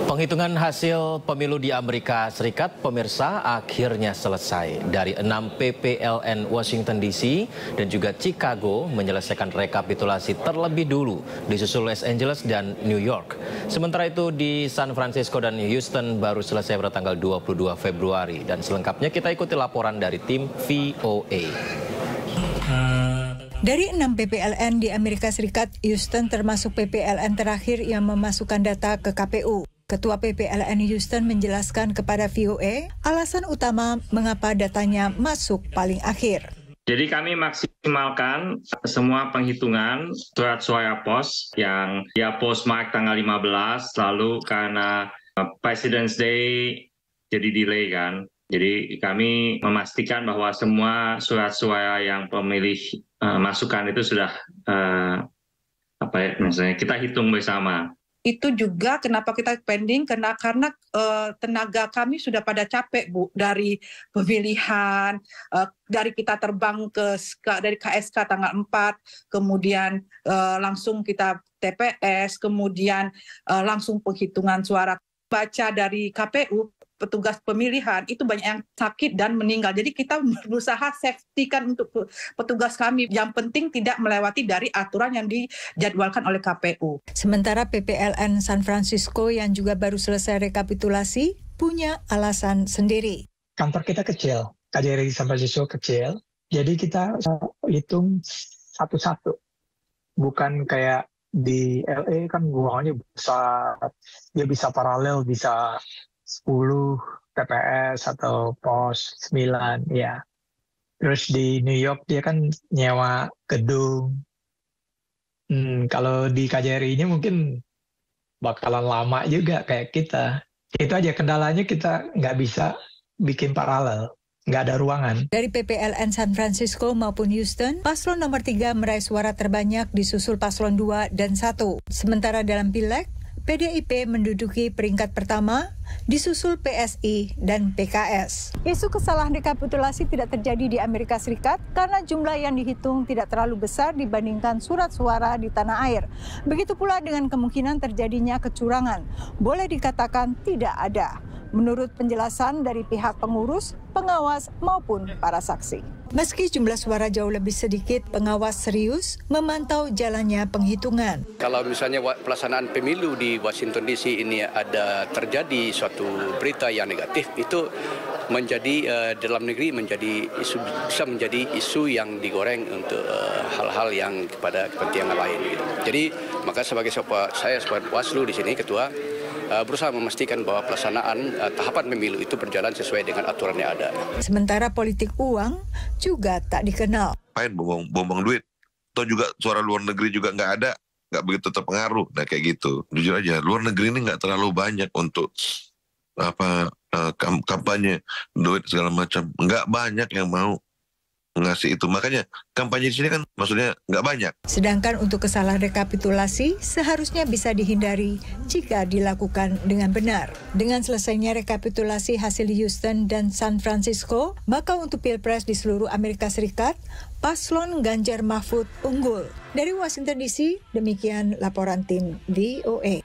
Penghitungan hasil pemilu di Amerika Serikat, pemirsa, akhirnya selesai. Dari 6 PPLN Washington DC dan juga Chicago menyelesaikan rekapitulasi terlebih dulu, disusul Los Angeles dan New York. Sementara itu di San Francisco dan Houston baru selesai pada tanggal 22 Februari. Dan selengkapnya kita ikuti laporan dari tim VOA. Dari 6 PPLN di Amerika Serikat, Houston termasuk PPLN terakhir yang memasukkan data ke KPU. Ketua PPLN Houston menjelaskan kepada VOA alasan utama mengapa datanya masuk paling akhir. Jadi kami maksimalkan semua penghitungan surat suara pos yang dia postmark tanggal 15, lalu karena President's Day jadi delay kan. Jadi kami memastikan bahwa semua surat suara yang pemilih masukkan itu sudah misalnya kita hitung bersama. Itu juga kenapa kita pending karena tenaga kami sudah pada capek, Bu, dari pemilihan, dari kita terbang dari KSK tanggal 4, kemudian langsung kita TPS, kemudian langsung penghitungan suara. Baca dari KPU, petugas pemilihan itu banyak yang sakit dan meninggal. Jadi kita berusaha safety-kan untuk petugas kami. Yang penting tidak melewati dari aturan yang dijadwalkan oleh KPU. Sementara PPLN San Francisco yang juga baru selesai rekapitulasi punya alasan sendiri. Kantor kita kecil, KJRI San Francisco kecil. Jadi kita hitung satu-satu. Bukan kayak di LA kan ruangannya besar, dia bisa paralel, bisa 10 TPS atau pos 9 ya. Terus di New York dia kan nyewa gedung. Kalau di KJRI ini mungkin bakalan lama juga kayak kita. Itu aja kendalanya, kita nggak bisa bikin paralel. Nggak ada ruangan. Dari PPLN San Francisco maupun Houston, paslon nomor 3 meraih suara terbanyak disusul paslon 2 dan 1. Sementara dalam Pileg, PDIP menduduki peringkat pertama, disusul PSI dan PKS. Isu kesalahan rekapitulasi tidak terjadi di Amerika Serikat karena jumlah yang dihitung tidak terlalu besar dibandingkan surat suara di tanah air. Begitu pula dengan kemungkinan terjadinya kecurangan. Boleh dikatakan tidak ada, menurut penjelasan dari pihak pengurus, pengawas maupun para saksi. Meski jumlah suara jauh lebih sedikit, pengawas serius memantau jalannya penghitungan. Kalau misalnya pelaksanaan pemilu di Washington DC ini ada terjadi suatu berita yang negatif, itu menjadi dalam negeri bisa menjadi isu yang digoreng untuk hal-hal yang kepada kepentingan lain. Gitu. Jadi maka sebagai Waslu di sini ketua, berusaha memastikan bahwa pelaksanaan tahapan pemilu itu berjalan sesuai dengan aturan yang ada. Sementara politik uang juga tak dikenal. Main bombong duit, atau juga suara luar negeri juga nggak ada, nggak begitu terpengaruh. Nah kayak gitu, jujur aja, luar negeri ini nggak terlalu banyak untuk kampanye duit segala macam, nggak banyak yang mau ngasih itu. Makanya kampanye di sini kan maksudnya nggak banyak. Sedangkan untuk kesalahan rekapitulasi seharusnya bisa dihindari jika dilakukan dengan benar. Dengan selesainya rekapitulasi hasil Houston dan San Francisco, maka untuk Pilpres di seluruh Amerika Serikat, paslon Ganjar Mahfud unggul. Dari Washington DC, demikian laporan tim VOA.